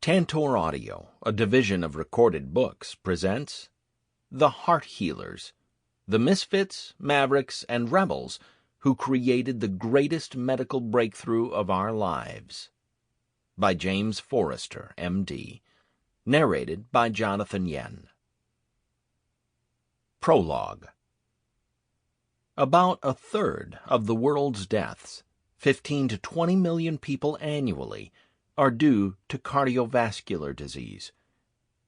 Tantor Audio, a division of Recorded Books, presents The Heart Healers, the Misfits, Mavericks, and Rebels who created the greatest medical breakthrough of our lives. By James Forrester, M.D. Narrated by Jonathan Yen. Prologue. About a third of the world's deaths, 15 to 20 million people annually, are due to cardiovascular disease.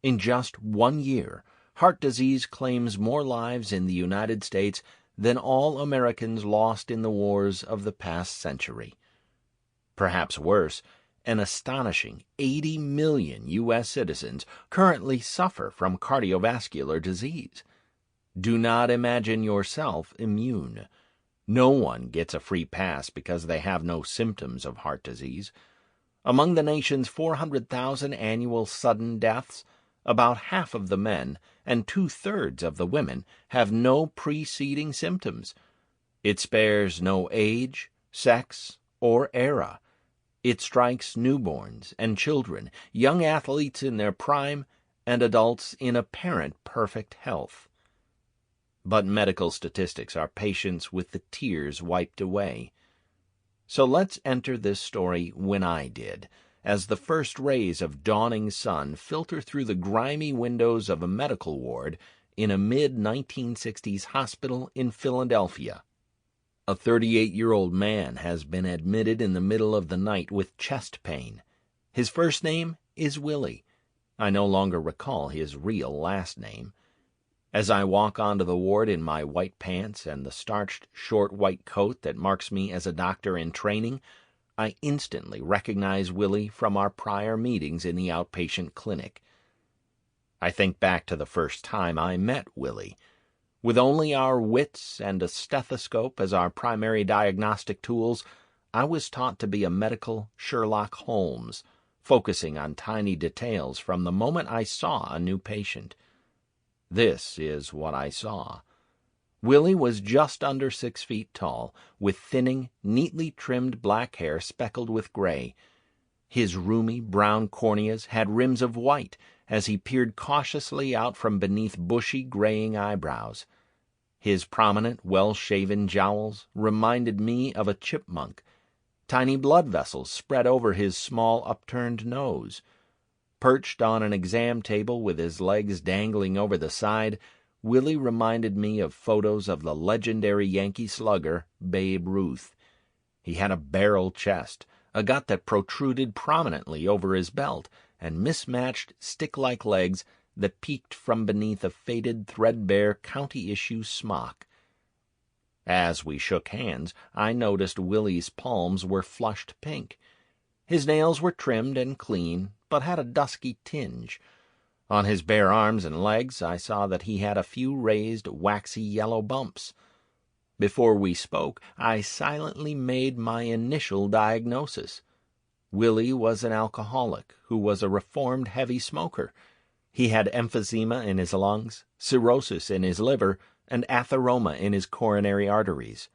In just 1 year, heart disease claims more lives in the United States than all Americans lost in the wars of the past century. Perhaps worse, an astonishing 80 million U.S. citizens currently suffer from cardiovascular disease. Do not imagine yourself immune. No one gets a free pass because they have no symptoms of heart disease. Among the nation's 400,000 annual sudden deaths, about half of the men and 2/3 of the women have no preceding symptoms. It spares no age, sex, or era. It strikes newborns and children, young athletes in their prime, and adults in apparent perfect health. But medical statistics are patients with the tears wiped away. So let's enter this story when I did, as the first rays of dawning sun filter through the grimy windows of a medical ward in a mid-1960s hospital in Philadelphia. A 38-year-old man has been admitted in the middle of the night with chest pain. His first name is Willie. I no longer recall his real last name. As I walk onto the ward in my white pants and the starched short white coat that marks me as a doctor in training, I instantly recognize Willie from our prior meetings in the outpatient clinic. I think back to the first time I met Willie. With only our wits and a stethoscope as our primary diagnostic tools, I was taught to be a medical Sherlock Holmes, focusing on tiny details from the moment I saw a new patient. This is what I saw. Willie was just under 6 feet tall, with thinning, neatly trimmed black hair speckled with gray. His roomy brown corneas had rims of white as he peered cautiously out from beneath bushy, graying eyebrows. His prominent, well-shaven jowls reminded me of a chipmunk. Tiny blood vessels spread over his small, upturned nose. Perched on an exam table with his legs dangling over the side, Willie reminded me of photos of the legendary Yankee slugger, Babe Ruth. He had a barrel chest, a gut that protruded prominently over his belt, and mismatched stick-like legs that peeked from beneath a faded, threadbare county-issue smock. As we shook hands, I noticed Willie's palms were flushed pink. His nails were trimmed and clean, but had a dusky tinge. On his bare arms and legs I saw that he had a few raised, waxy yellow bumps. Before we spoke, I silently made my initial diagnosis. Willie was an alcoholic who was a reformed heavy smoker. He had emphysema in his lungs, cirrhosis in his liver, and atheroma in his coronary arteries.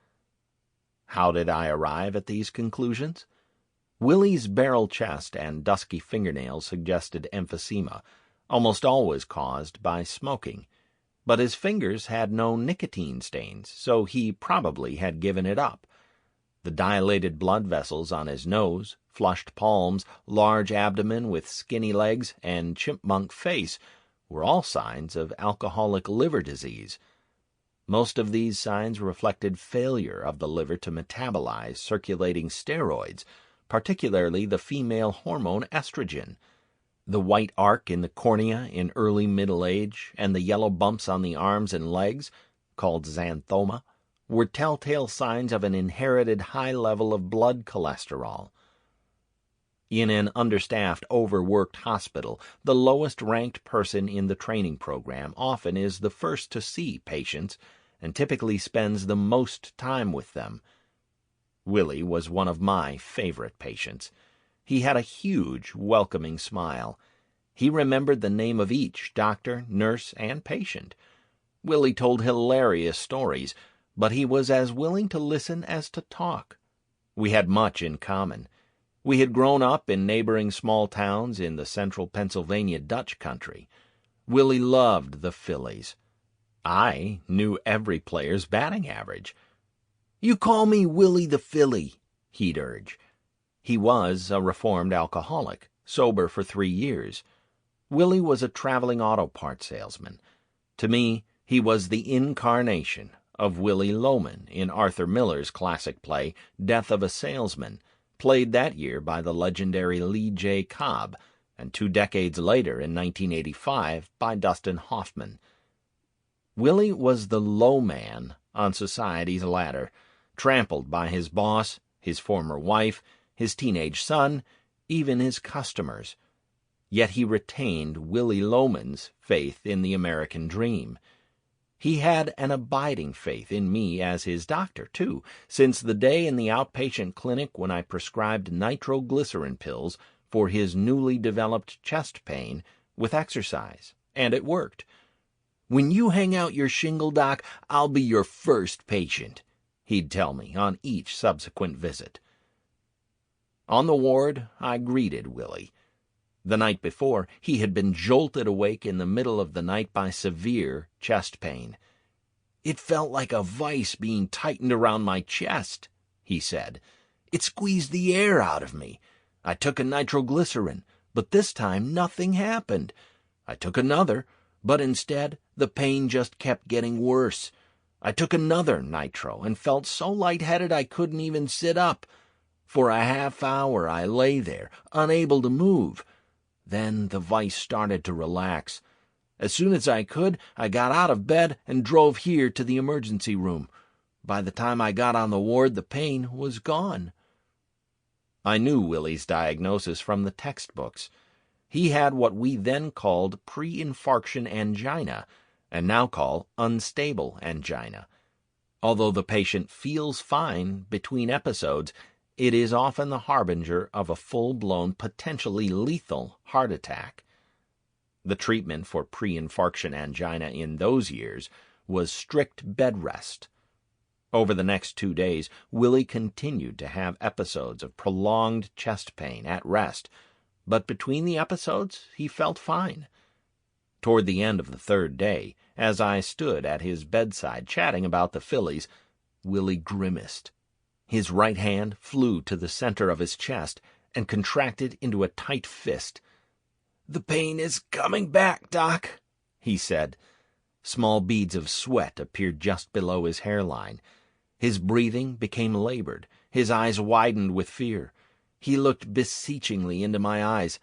How did I arrive at these conclusions? Willie's barrel chest and dusky fingernails suggested emphysema, almost always caused by smoking. But his fingers had no nicotine stains, so he probably had given it up. The dilated blood vessels on his nose, flushed palms, large abdomen with skinny legs, and chipmunk face were all signs of alcoholic liver disease. Most of these signs reflected failure of the liver to metabolize circulating steroids, particularly the female hormone estrogen. The white arc in the cornea in early middle age and the yellow bumps on the arms and legs, called xanthoma, were telltale signs of an inherited high level of blood cholesterol. In an understaffed, overworked hospital, the lowest-ranked person in the training program often is the first to see patients and typically spends the most time with them. Willie was one of my favorite patients. He had a huge, welcoming smile. He remembered the name of each doctor, nurse, and patient. Willie told hilarious stories, but he was as willing to listen as to talk. We had much in common. We had grown up in neighboring small towns in the central Pennsylvania Dutch country. Willie loved the Phillies. I knew every player's batting average. "You call me Willie the Philly," he'd urge. He was a reformed alcoholic, sober for 3 years. Willie was a traveling auto parts salesman. To me, he was the incarnation of Willie Loman in Arthur Miller's classic play Death of a Salesman, played that year by the legendary Lee J. Cobb, and 2 decades later, in 1985, by Dustin Hoffman. Willie was the low man on society's ladder, trampled by his boss, his former wife, his teenage son, even his customers. Yet he retained Willie Loman's faith in the American dream. He had an abiding faith in me as his doctor, too, since the day in the outpatient clinic when I prescribed nitroglycerin pills for his newly developed chest pain with exercise, and it worked. "When you hang out your shingle, Doc, I'll be your first patient," he'd tell me on each subsequent visit. On the ward, I greeted Willie. The night before, he had been jolted awake in the middle of the night by severe chest pain. "It felt like a vice being tightened around my chest," he said. "It squeezed the air out of me. I took a nitroglycerin, but this time nothing happened. I took another, but instead the pain just kept getting worse. I took another nitro and felt so lightheaded I couldn't even sit up. For a half hour I lay there, unable to move. Then the vice started to relax. As soon as I could, I got out of bed and drove here to the emergency room. By the time I got on the ward, the pain was gone." I knew Willie's diagnosis from the textbooks. He had what we then called pre-infarction angina, and now call unstable angina. Although the patient feels fine between episodes, it is often the harbinger of a full-blown, potentially lethal heart attack. The treatment for pre-infarction angina in those years was strict bed rest. Over the next 2 days, Willie continued to have episodes of prolonged chest pain at rest, but between the episodes he felt fine. Toward the end of the 3rd day, as I stood at his bedside chatting about the Phillies, Willie grimaced. His right hand flew to the center of his chest and contracted into a tight fist. "The pain is coming back, Doc," he said. Small beads of sweat appeared just below his hairline. His breathing became labored. His eyes widened with fear. He looked beseechingly into my eyes.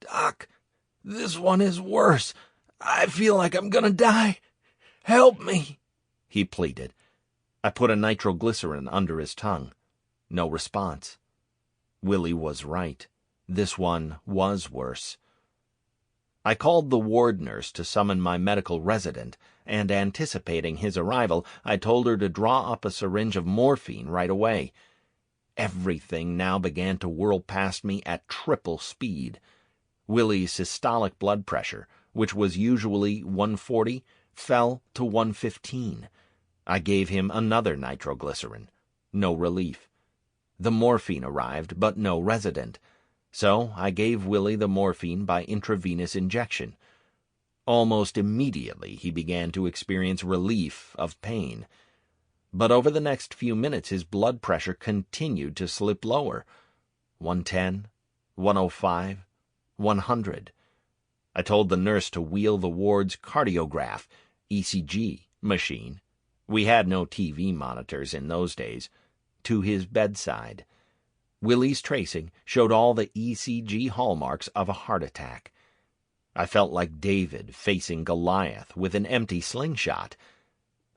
"Doc, this one is worse. I feel like I'm gonna die. Help me," he pleaded. I put a nitroglycerin under his tongue. No response. Willie was right. This one was worse. I called the ward nurse to summon my medical resident, and anticipating his arrival, I told her to draw up a syringe of morphine right away. Everything now began to whirl past me at triple speed. Willie's systolic blood pressure, which was usually 140, fell to 115. I gave him another nitroglycerin. No relief. The morphine arrived, but no resident. So I gave Willie the morphine by intravenous injection. Almost immediately he began to experience relief of pain. But over the next few minutes his blood pressure continued to slip lower. 110, 105, 100. I told the nurse to wheel the ward's cardiograph, ECG, machine. We had no TV monitors in those days, to his bedside. Willie's tracing showed all the ECG hallmarks of a heart attack. I felt like David facing Goliath with an empty slingshot.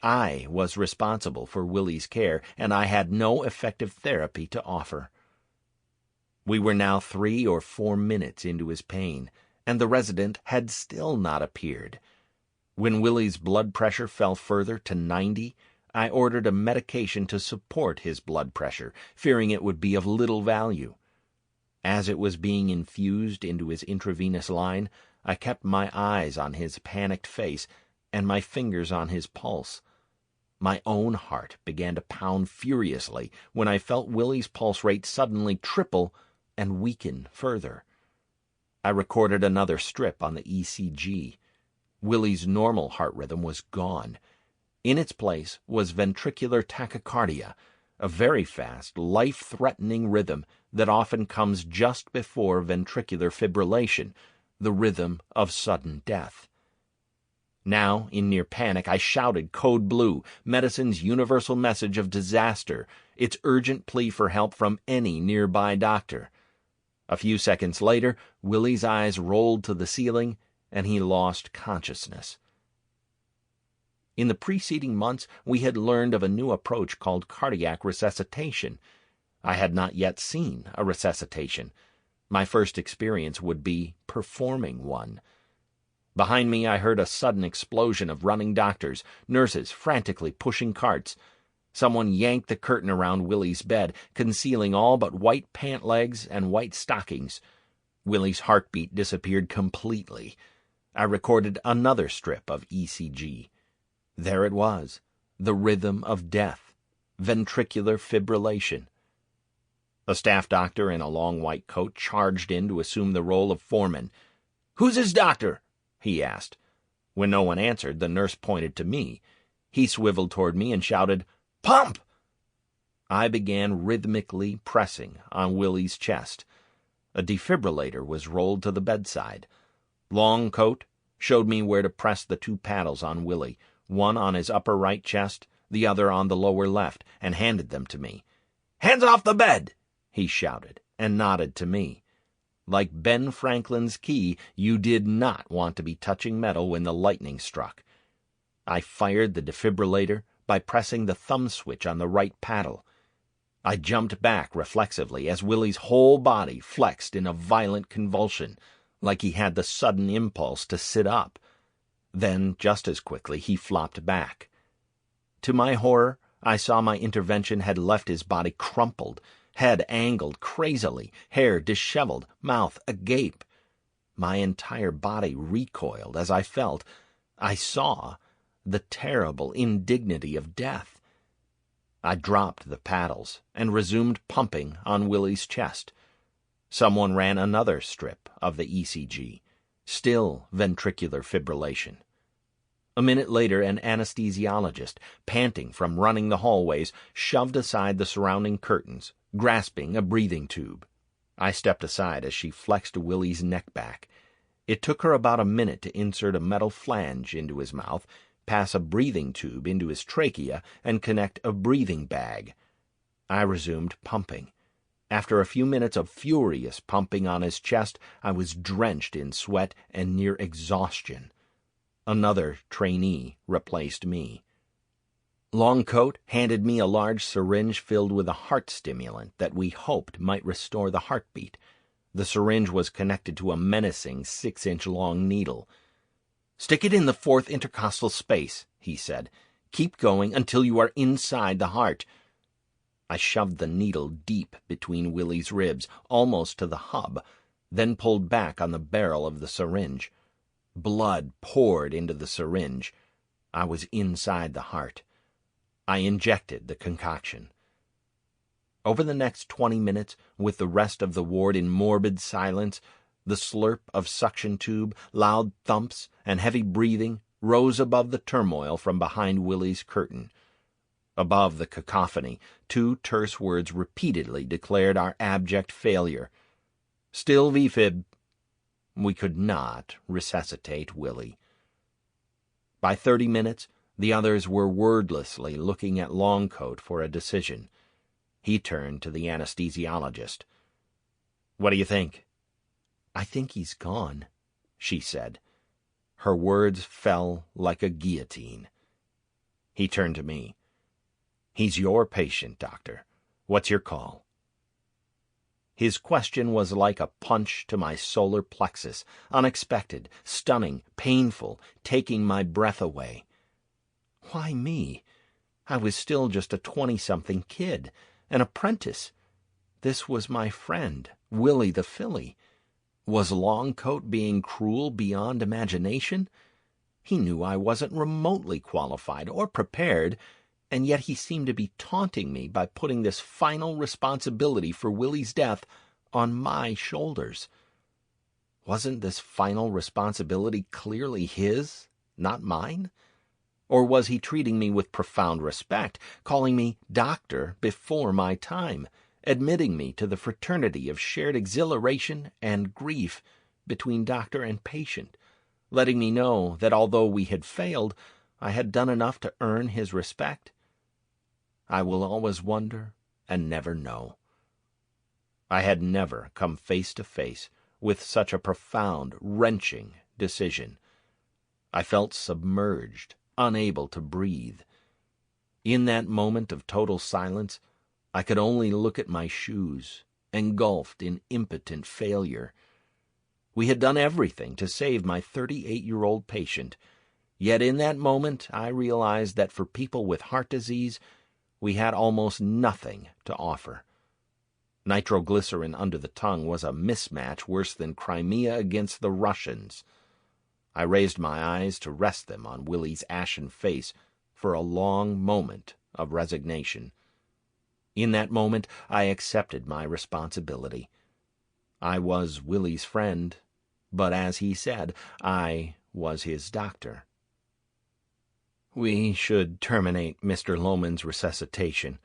I was responsible for Willie's care, and I had no effective therapy to offer. We were now 3 or 4 minutes into his pain, and the resident had still not appeared. When Willie's blood pressure fell further to 90, I ordered a medication to support his blood pressure, fearing it would be of little value. As it was being infused into his intravenous line, I kept my eyes on his panicked face and my fingers on his pulse. My own heart began to pound furiously when I felt Willie's pulse rate suddenly triple and weaken further. I recorded another strip on the ECG. Willie's normal heart rhythm was gone. In its place was ventricular tachycardia, a very fast, life-threatening rhythm that often comes just before ventricular fibrillation, the rhythm of sudden death. Now, in near panic, I shouted Code Blue, medicine's universal message of disaster, its urgent plea for help from any nearby doctor. A few seconds later, Willie's eyes rolled to the ceiling, and he lost consciousness. In the preceding months, we had learned of a new approach called cardiac resuscitation. I had not yet seen a resuscitation. My first experience would be performing one. Behind me, I heard a sudden explosion of running doctors, nurses frantically pushing carts. Someone yanked the curtain around Willie's bed, concealing all but white pant legs and white stockings. Willie's heartbeat disappeared completely. I recorded another strip of ECG. There it was, the rhythm of death, ventricular fibrillation. A staff doctor in a long white coat charged in to assume the role of foreman. "Who's his doctor?" he asked. When no one answered, the nurse pointed to me. He swiveled toward me and shouted, "Pump!" I began rhythmically pressing on Willie's chest. A defibrillator was rolled to the bedside. Longcoat showed me where to press the two paddles on Willie, one on his upper right chest, the other on the lower left, and handed them to me. "Hands off the bed!" he shouted, and nodded to me. Like Ben Franklin's key, you did not want to be touching metal when the lightning struck. I fired the defibrillator by pressing the thumb switch on the right paddle. I jumped back reflexively as Willie's whole body flexed in a violent convulsion, like he had the sudden impulse to sit up. Then, just as quickly, he flopped back. To my horror, I saw my intervention had left his body crumpled, head angled crazily, hair disheveled, mouth agape. My entire body recoiled as I saw, the terrible indignity of death. I dropped the paddles and resumed pumping on Willie's chest. Someone ran another strip of the ECG, still ventricular fibrillation. A minute later, an anesthesiologist, panting from running the hallways, shoved aside the surrounding curtains, grasping a breathing tube. I stepped aside as she flexed Willie's neck back. It took her about a minute to insert a metal flange into his mouth, pass a breathing tube into his trachea, and connect a breathing bag. I resumed pumping. After a few minutes of furious pumping on his chest, I was drenched in sweat and near exhaustion. Another trainee replaced me. Longcoat handed me a large syringe filled with a heart stimulant that we hoped might restore the heartbeat. The syringe was connected to a menacing 6-inch-long needle. "Stick it in the fourth intercostal space," he said. "Keep going until you are inside the heart." I shoved the needle deep between Willie's ribs, almost to the hub, then pulled back on the barrel of the syringe. Blood poured into the syringe. I was inside the heart. I injected the concoction. Over the next 20 minutes, with the rest of the ward in morbid silence, the slurp of suction tube, loud thumps, and heavy breathing rose above the turmoil from behind Willie's curtain. Above the cacophony, two terse words repeatedly declared our abject failure. Still VFib. We could not resuscitate Willie. By 30 minutes, the others were wordlessly looking at Longcoat for a decision. He turned to the anesthesiologist. "What do you think?" "I think he's gone," she said. Her words fell like a guillotine. He turned to me. "He's your patient, Doctor. What's your call?" His question was like a punch to my solar plexus, unexpected, stunning, painful, taking my breath away. Why me? I was still just a 20-something kid, an apprentice. This was my friend, Willie the filly. Was Longcoat being cruel beyond imagination? He knew I wasn't remotely qualified or prepared, and yet he seemed to be taunting me by putting this final responsibility for Willie's death on my shoulders. Wasn't this final responsibility clearly his, not mine? Or was he treating me with profound respect, calling me doctor before my time, admitting me to the fraternity of shared exhilaration and grief between doctor and patient, letting me know that although we had failed, I had done enough to earn his respect? I will always wonder and never know. I had never come face to face with such a profound, wrenching decision. I felt submerged, unable to breathe. In that moment of total silence, I could only look at my shoes, engulfed in impotent failure. We had done everything to save my 38-year-old patient, yet in that moment I realized that for people with heart disease, we had almost nothing to offer. Nitroglycerin under the tongue was a mismatch worse than Crimea against the Russians. I raised my eyes to rest them on Willie's ashen face for a long moment of resignation. In that moment, I accepted my responsibility. I was Willie's friend, but as he said, I was his doctor. We should terminate Mr. Lohman's resuscitation.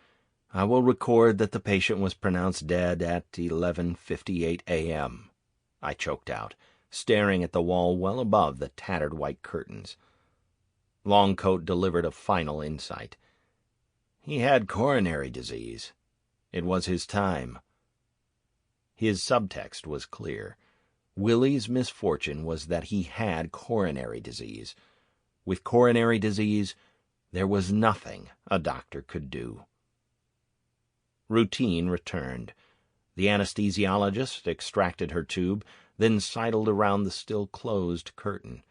I will record that the patient was pronounced dead at 11:58 a.m., I choked out, staring at the wall well above the tattered white curtains. Longcoat delivered a final insight. He had coronary disease. It was his time. His subtext was clear. Willie's misfortune was that he had coronary disease. With coronary disease, there was nothing a doctor could do. Routine returned. The anesthesiologist extracted her tube, then sidled around the still-closed curtain.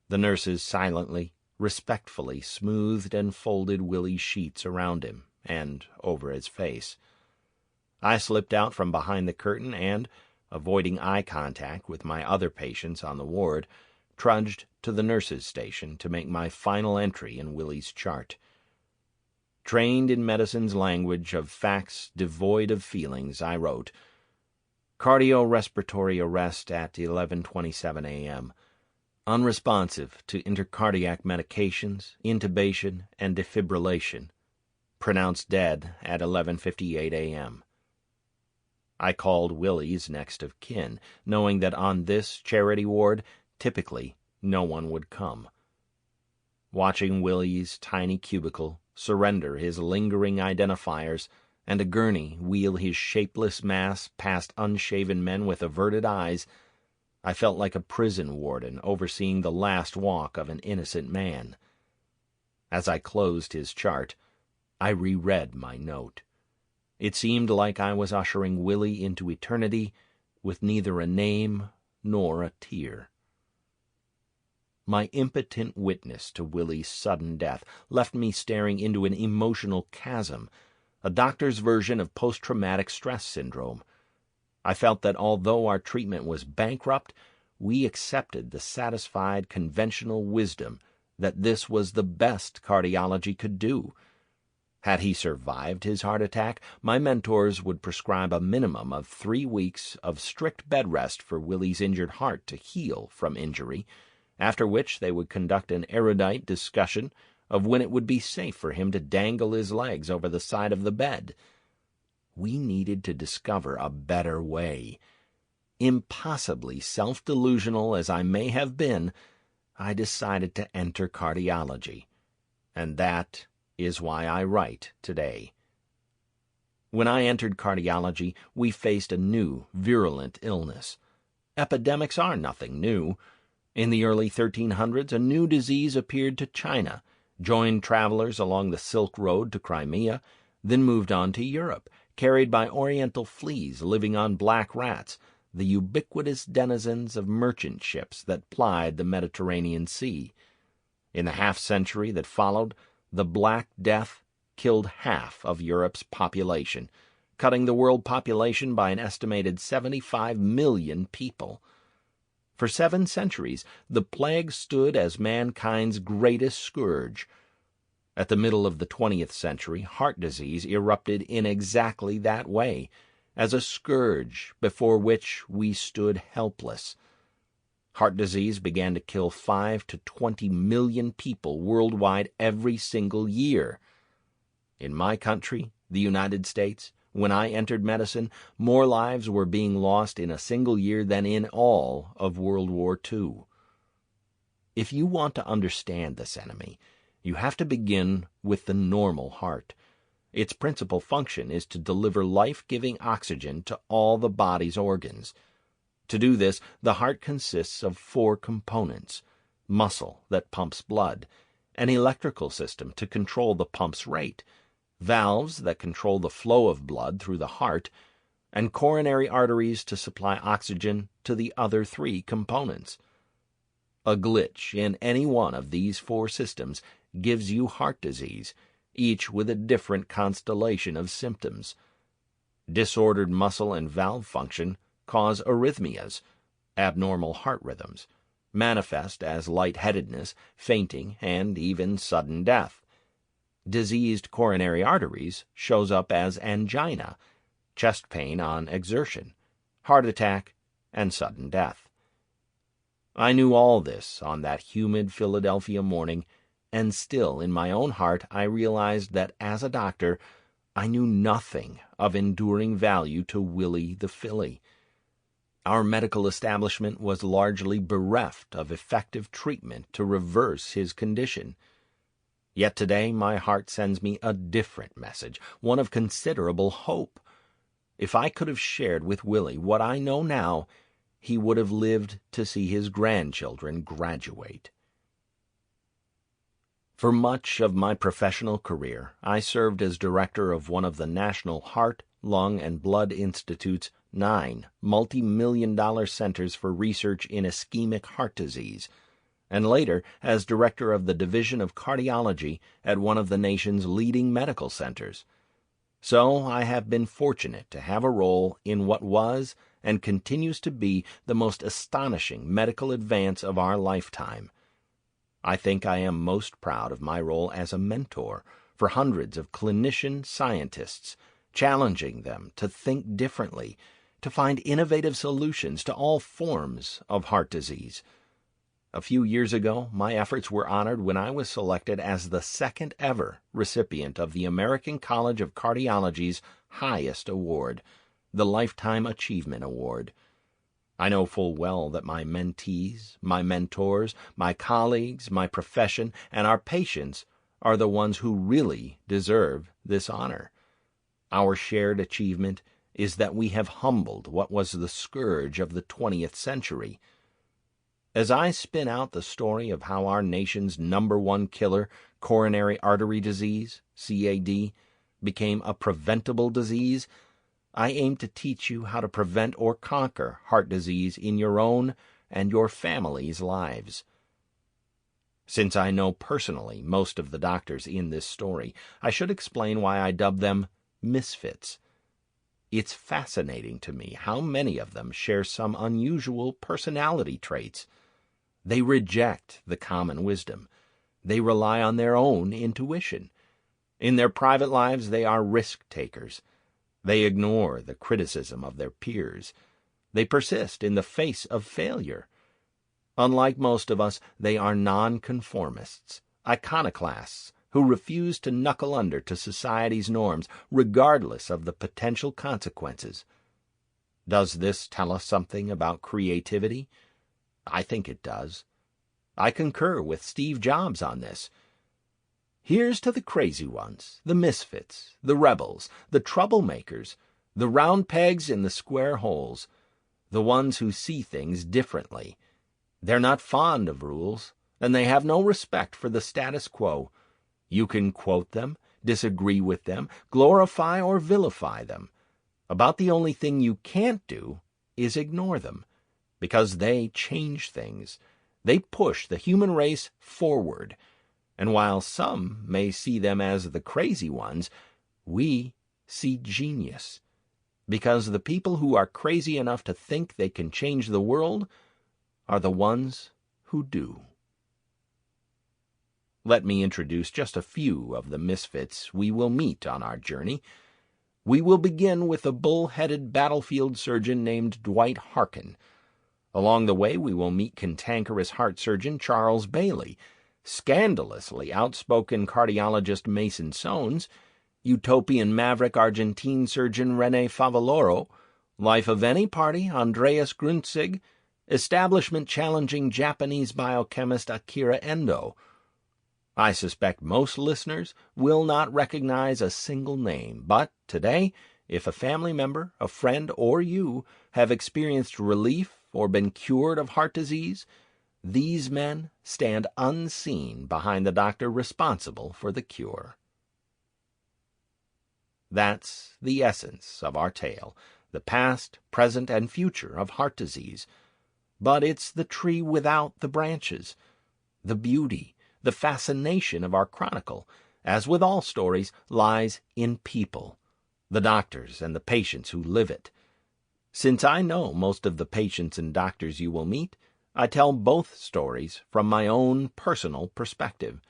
The nurses silently, respectfully smoothed and folded Willie's sheets around him and over his face. I slipped out from behind the curtain and, avoiding eye contact with my other patients on the ward, trudged to the nurses' station to make my final entry in Willie's chart. Trained in medicine's language of facts devoid of feelings, I wrote, Cardiorespiratory arrest at 11:27 a.m. Unresponsive to intercardiac medications, intubation, and defibrillation. Pronounced dead at 11:58 a.m. I called Willie's next of kin, knowing that on this charity ward, typically, no one would come. Watching Willie's tiny cubicle surrender his lingering identifiers and a gurney wheel his shapeless mass past unshaven men with averted eyes, I felt like a prison warden overseeing the last walk of an innocent man. As I closed his chart, I reread my note. It seemed like I was ushering Willie into eternity with neither a name nor a tear. My impotent witness to Willie's sudden death left me staring into an emotional chasm, a doctor's version of post-traumatic stress syndrome. I felt that although our treatment was bankrupt, we accepted the satisfied conventional wisdom that this was the best cardiology could do. Had he survived his heart attack, my mentors would prescribe a minimum of 3 weeks of strict bed rest for Willie's injured heart to heal from injury, after which they would conduct an erudite discussion of when it would be safe for him to dangle his legs over the side of the bed. We needed to discover a better way. Impossibly self-delusional as I may have been, I decided to enter cardiology, and that is why I write today. When I entered cardiology, we faced a new, virulent illness. Epidemics are nothing new. In the early 1300s, a new disease appeared to China, joined travelers along the Silk Road to Crimea, then moved on to Europe, carried by oriental fleas living on black rats, the ubiquitous denizens of merchant ships that plied the Mediterranean Sea. In the half-century that followed, the Black Death killed half of Europe's population, cutting the world population by an estimated 75 million people. For 7 centuries, the plague stood as mankind's greatest scourge. At the middle of the 20th century, heart disease erupted in exactly that way, as a scourge before which we stood helpless. Heart disease began to kill 5 to 20 million people worldwide every single year. In my country, the United States, when I entered medicine, more lives were being lost in a single year than in all of World War II. If you want to understand this enemy, you have to begin with the normal heart. Its principal function is to deliver life-giving oxygen to all the body's organs. To do this, the heart consists of 4 components: muscle that pumps blood, an electrical system to control the pump's rate, valves that control the flow of blood through the heart, and coronary arteries to supply oxygen to the other 3 components. A glitch in any one of these 4 systems gives you heart disease, each with a different constellation of symptoms. Disordered muscle and valve function cause arrhythmias, abnormal heart rhythms, manifest as lightheadedness, fainting, and even sudden death. Diseased coronary arteries shows up as angina, chest pain on exertion, heart attack, and sudden death. I knew all this on that humid Philadelphia morning, and still in my own heart I realized that as a doctor I knew nothing of enduring value to Willie the Philly. Our medical establishment was largely bereft of effective treatment to reverse his condition. Yet today my heart sends me a different message, one of considerable hope. If I could have shared with Willie what I know now, he would have lived to see his grandchildren graduate. For much of my professional career, I served as director of one of the National Heart, Lung, and Blood Institute's 9 multi-million-dollar centers for research in ischemic heart disease, and later as director of the Division of Cardiology at one of the nation's leading medical centers. So I have been fortunate to have a role in what was and continues to be the most astonishing medical advance of our lifetime. I think I am most proud of my role as a mentor for hundreds of clinician scientists, challenging them to think differently, to find innovative solutions to all forms of heart disease. A few years ago, my efforts were honored when I was selected as the 2nd ever recipient of the American College of Cardiology's highest award, the Lifetime Achievement Award. I know full well that my mentees, my mentors, my colleagues, my profession, and our patients are the ones who really deserve this honor. Our shared achievement is that we have humbled what was the scourge of the 20th century. As I spin out the story of how our nation's #1 killer, coronary artery disease, CAD, became a preventable disease, I aim to teach you how to prevent or conquer heart disease in your own and your family's lives. Since I know personally most of the doctors in this story, I should explain why I dub them Misfits. It's fascinating to me how many of them share some unusual personality traits. They reject the common wisdom. They rely on their own intuition. In their private lives, they are risk-takers. They ignore the criticism of their peers. They persist in the face of failure. Unlike most of us, they are nonconformists, iconoclasts who refuse to knuckle under to society's norms, regardless of the potential consequences. Does this tell us something about creativity? I think it does. I concur with Steve Jobs on this. Here's to the crazy ones, the misfits, the rebels, the troublemakers, the round pegs in the square holes, the ones who see things differently. They're not fond of rules, and they have no respect for the status quo. You can quote them, disagree with them, glorify or vilify them. About the only thing you can't do is ignore them, because they change things. They push the human race forward. And while some may see them as the crazy ones, we see genius. Because the people who are crazy enough to think they can change the world are the ones who do. Let me introduce just a few of the misfits we will meet on our journey. We will begin with a bull-headed battlefield surgeon named Dwight Harken. Along the way, we will meet cantankerous heart surgeon Charles Bailey, scandalously outspoken cardiologist Mason Sones, utopian maverick Argentine surgeon René Favaloro, life of any party Andreas Grunzig, establishment-challenging Japanese biochemist Akira Endo. I suspect most listeners will not recognize a single name, but today, if a family member, a friend, or you have experienced relief or been cured of heart disease, these men stand unseen behind the doctor responsible for the cure. That's the essence of our tale, the past, present, and future of heart disease. But it's the tree without the branches. The beauty, the fascination of our chronicle, as with all stories, lies in people, the doctors and the patients who live it. Since I know most of the patients and doctors you will meet, I tell both stories from my own personal perspective.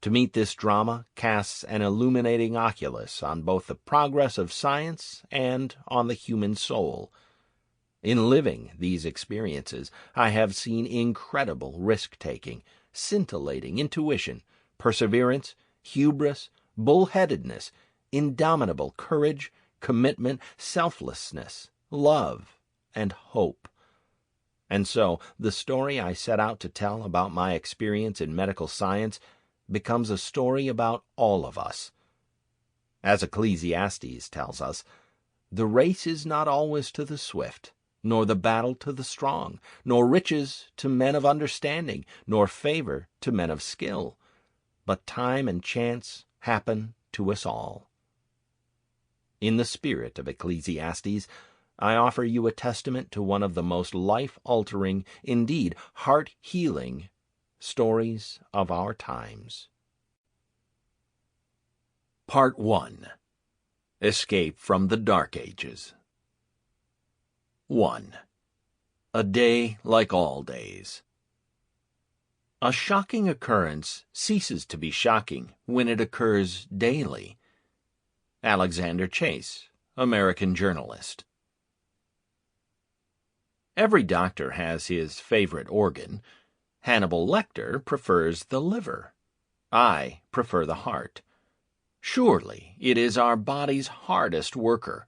To meet this drama casts an illuminating oculus on both the progress of science and on the human soul. In living these experiences, I have seen incredible risk-taking, scintillating intuition, perseverance, hubris, bullheadedness, indomitable courage, commitment, selflessness, love, and hope. And so, the story I set out to tell about my experience in medical science becomes a story about all of us. As Ecclesiastes tells us, the race is not always to the swift, nor the battle to the strong, nor riches to men of understanding, nor favor to men of skill, but time and chance happen to us all. In the spirit of Ecclesiastes, I offer you a testament to one of the most life-altering, indeed heart-healing, stories of our times. Part 1. Escape from the Dark Ages. 1. A day like all days. A shocking occurrence ceases to be shocking when it occurs daily. Alexander Chase, American journalist. Every doctor has his favorite organ. Hannibal Lecter prefers the liver. I prefer the heart. Surely it is our body's hardest worker.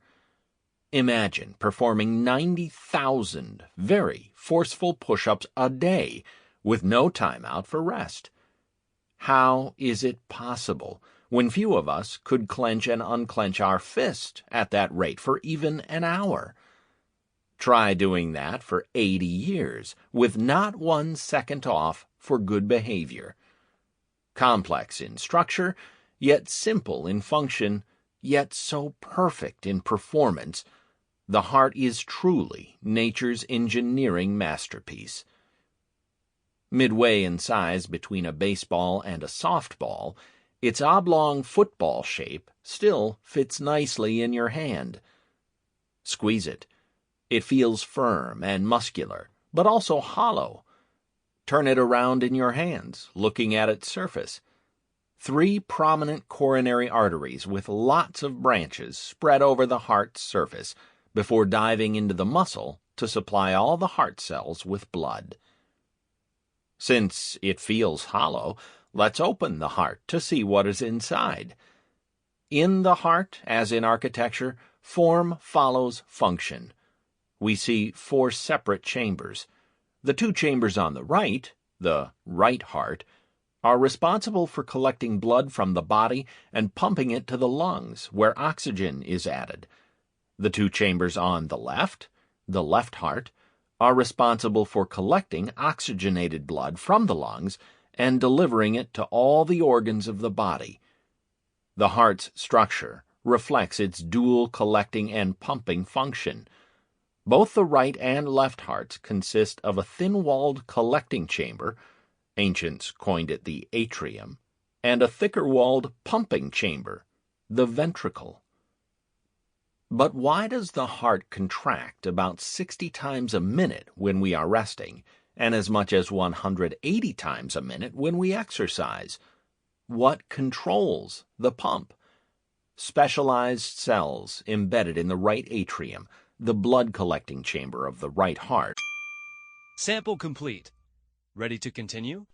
Imagine performing 90,000 very forceful push-ups a day with no time out for rest. How is it possible when few of us could clench and unclench our fist at that rate for even an hour? Try doing that for 80 years with not 1 second off for good behavior. Complex in structure, yet simple in function, yet so perfect in performance, the heart is truly nature's engineering masterpiece. Midway in size between a baseball and a softball, its oblong football shape still fits nicely in your hand. Squeeze it. It feels firm and muscular, but also hollow. Turn it around in your hands, looking at its surface. 3 prominent coronary arteries with lots of branches spread over the heart's surface before diving into the muscle to supply all the heart cells with blood. Since it feels hollow, let's open the heart to see what is inside. In the heart, as in architecture, form follows function. We see 4 separate chambers. The 2 chambers on the right heart, are responsible for collecting blood from the body and pumping it to the lungs, where oxygen is added. The 2 chambers on the left heart, are responsible for collecting oxygenated blood from the lungs and delivering it to all the organs of the body. The heart's structure reflects its dual collecting and pumping function. Both the right and left hearts consist of a thin-walled collecting chamber, ancients coined it the atrium, and a thicker-walled pumping chamber, the ventricle. But why does the heart contract about 60 times a minute when we are resting, and as much as 180 times a minute when we exercise? What controls the pump? specialized cells embedded in the right atrium, the blood collecting chamber of the right heart. Sample complete. Ready to continue?